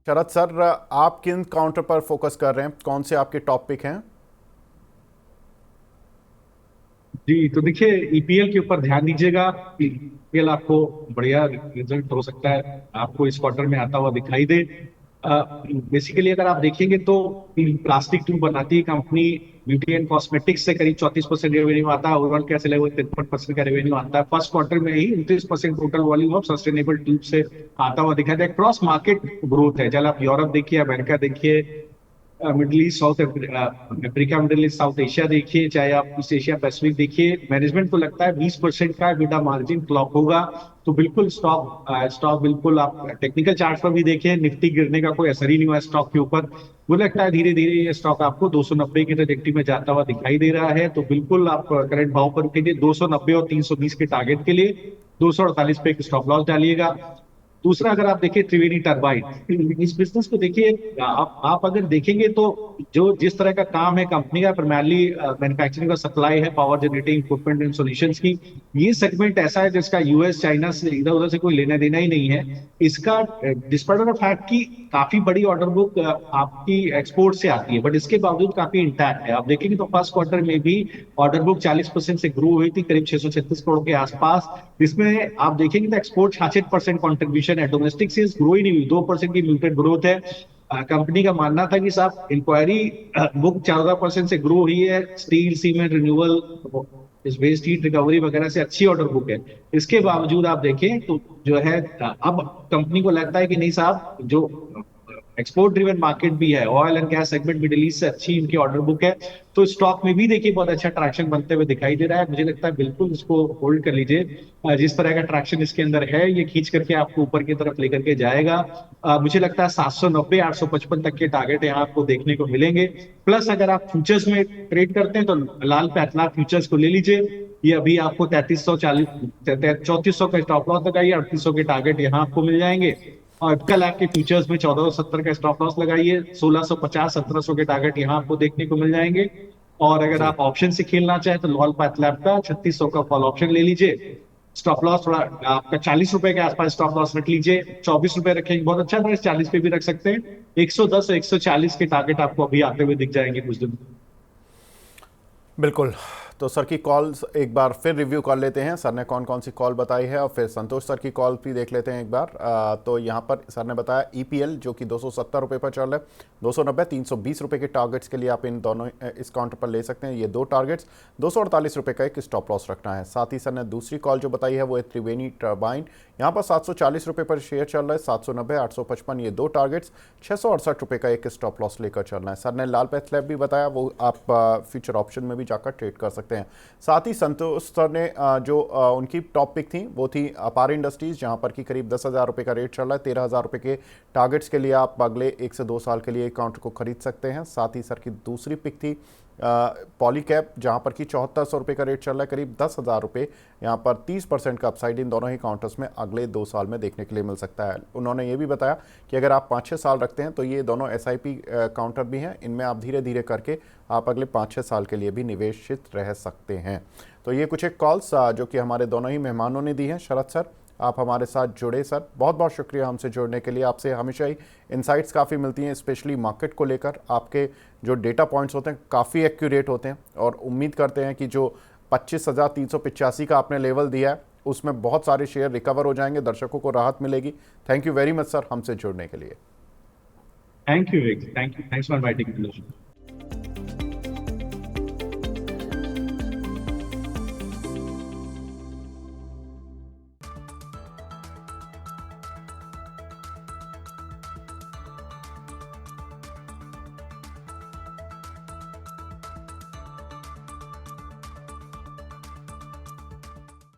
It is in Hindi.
शरद सर, आप किन काउंटर पर फोकस कर रहे हैं? कौन से आपके टॉपिक हैं? जी तो देखिए, ईपीएल के ऊपर ध्यान दीजिएगा। ईपीएल आपको बढ़िया रिजल्ट हो सकता है, आपको इस क्वार्टर में आता हुआ दिखाई दे। बेसिकली अगर आप देखेंगे तो प्लास्टिक ट्यूब बनाती है कंपनी। ब्यूटी एंड कॉस्मेटिक्स से करीब 34% रेवेन्यू आता है। ओवरऑल क्या चले हुए 53% का रेवेन्यू आता है। फर्स्ट क्वार्टर में ही 29% total volume of sustainable tube से आता हुआ दिखाई दे। क्रॉस मार्केट ग्रोथ है। चल आप यूरोप देखिए, अमेरिका देखिए, middle east, south Africa, middle east, south Asia देखिए, चाहे आप ईस्ट एशिया पैसिफिक देखिए, मैनेजमेंट को लगता है 20% का EBITDA मार्जिन क्लॉक होगा। तो बिल्कुल स्टॉक बिल्कुल आप टेक्निकल चार्ट पर भी देखिए, निफ्टी गिरने का कोई असर ही नहीं हुआ स्टॉक के ऊपर। मुझे लगता है धीरे धीरे ये स्टॉक आपको 290 की ट्रेजेक्टरी में जाता हुआ दिखाई दे रहा है। तो बिल्कुल आप करंट भाव पर के लिए 290 और 320 के टारगेट के लिए 248 पे एक स्टॉप लॉस डालिएगा। दूसरा, अगर आप देखिए त्रिवेणी टरबाइन, इस बिजनेस को देखिए, आप अगर देखेंगे तो जो जिस तरह का काम है कंपनी का, प्राइमरली मैन्युफैक्चरिंग और सप्लाई है power generating equipment and solutions की। ये सेगमेंट ऐसा है जिसका यूएस चाइना से इधर उधर से कोई लेना देना ही नहीं है। इसका डिस्पाइट ऑफ फैक्ट की काफी बड़ी ऑर्डर बुक आपकी एक्सपोर्ट से आती है, बट इसके बावजूद काफी इंटैक्ट है। आप देखेंगे तो फर्स्ट क्वार्टर में भी ऑर्डर बुक 40% से ग्रो हुई थी, करीब 636 करोड़ के आसपास। इसमें आप देखेंगे तो एक्सपोर्ट 66% कॉन्ट्रीब्यूशन है, डोमेस्टिक सेल्स ग्रो ही नहीं हुई, 2% की म्यूटेड ग्रोथ है। कंपनी का मानना था कि साहब इंक्वायरी बुक 14% से ग्रो हुई है, स्टील, सीमेंट, रिन्यूअल, इस वेस्ट हीट रिकवरी वगैरह से अच्छी ऑर्डर बुक है। इसके बावजूद आप देखें तो जो है, अब कंपनी को लगता है कि नहीं साहब, जो एक्सपोर्ट ड्रिवन मार्केट भी है, oil and gas segment middle east से अच्छी इनकी ऑर्डर बुक है। तो स्टॉक में भी देखिए बहुत अच्छा ट्रैक्शन बनते हुए दिखाई दे रहा है। मुझे लगता है बिल्कुल इसको होल्ड कर लीजिए। जिस तरह का ट्रैक्शन इसके अंदर है, ये खींच करके आपको ऊपर की तरफ लेकर के जाएगा। मुझे लगता है 790 855 तक के टारगेट यहाँ आपको देखने को मिलेंगे। प्लस अगर आप फ्यूचर्स में ट्रेड करते हैं तो लाल पैथला फ्यूचर्स को ले लीजिए। ये अभी आपको 3340 3400 का स्टॉप लॉस लगाइए, 3800 के टारगेट यहाँ आपको मिल जाएंगे। और कल आपके फ्यूचर्स में 1470 का स्टॉप लॉस लगाइए, 1650 1700 के टारगेट यहाँ आपको देखने को मिल जाएंगे। और अगर जी, आप ऑप्शन से खेलना चाहें तो लॉल पैथ लैब का 3600 का कॉल ऑप्शन ले लीजिए। स्टॉप लॉस थोड़ा आपका 40 रुपए के आसपास स्टॉप लॉस रख लीजिए। 24 रुपए रखेंगे, बहुत अच्छा था, 40 पे भी रख सकते हैं। 110 और 140 के टारगेट आपको अभी आते हुए दिख जाएंगे कुछ दिन। बिल्कुल। तो सर की कॉल्स एक बार फिर रिव्यू कर लेते हैं। सर ने कौन कौन सी कॉल बताई है और फिर संतोष सर की कॉल भी देख लेते हैं एक बार। तो यहाँ पर सर ने बताया ईपीएल जो कि 270 रुपये पर चल रहा है, 290 320 रुपये के टारगेट्स के लिए आप इन दोनों इस काउंटर पर ले सकते हैं। ये दो टारगेट्स, 248 रुपये का एक स्टॉप लॉस रखना है। साथ ही सर ने दूसरी कॉल जो बताई है वो है त्रिवेणी टर्बाइन। यहाँ पर 740 रुपये पर शेयर चल रहा है, 790 855 ये दो टारगेट्स, 668 रुपये का एक स्टॉप लॉस लेकर चलना है। सर ने लाल पैथ लैब भी बताया, वो आप फ्यूचर ऑप्शन में भी जाकर ट्रेड कर सकते हैं। साथ ही संतोष सर ने जो उनकी टॉप पिक थी वो थी अपार इंडस्ट्रीज, जहां पर कि करीब 10,000 रुपये का रेट चल रहा है। 13,000 रुपये के टारगेट्स के लिए आप अगले 1 से 2 साल के लिए काउंटर को खरीद सकते हैं। साथ ही सर की दूसरी पिक थी पॉलीकैब, जहां पर कि 7400 रुपये का रेट चल रहा है, करीब 10,000 रुपये। यहाँ पर 30% का अपसाइड इन दोनों ही काउंटर्स में अगले 2 साल में देखने के लिए मिल सकता है। उन्होंने ये भी बताया कि अगर आप 5-6 साल रखते हैं तो ये दोनों एसआईपी काउंटर भी हैं, इनमें आप धीरे धीरे करके आप अगले 5-6 साल के लिए भी निवेशित रह सकते हैं। तो ये कुछ एक कॉल्स जो कि हमारे दोनों ही मेहमानों ने दी हैं। शरद सर, आप हमारे साथ जुड़े, सर बहुत बहुत शुक्रिया हमसे जुड़ने के लिए। आपसे हमेशा ही इंसाइट्स काफ़ी मिलती हैं, स्पेशली मार्केट को लेकर। आपके जो डेटा पॉइंट्स होते हैं काफ़ी एक्यूरेट होते हैं और उम्मीद करते हैं कि जो 25,385 का आपने लेवल दिया है उसमें बहुत सारे शेयर रिकवर हो जाएंगे, दर्शकों को राहत मिलेगी। Thank you very much sir हमसे जुड़ने के लिए। Thank you, thank you, thanks for inviting.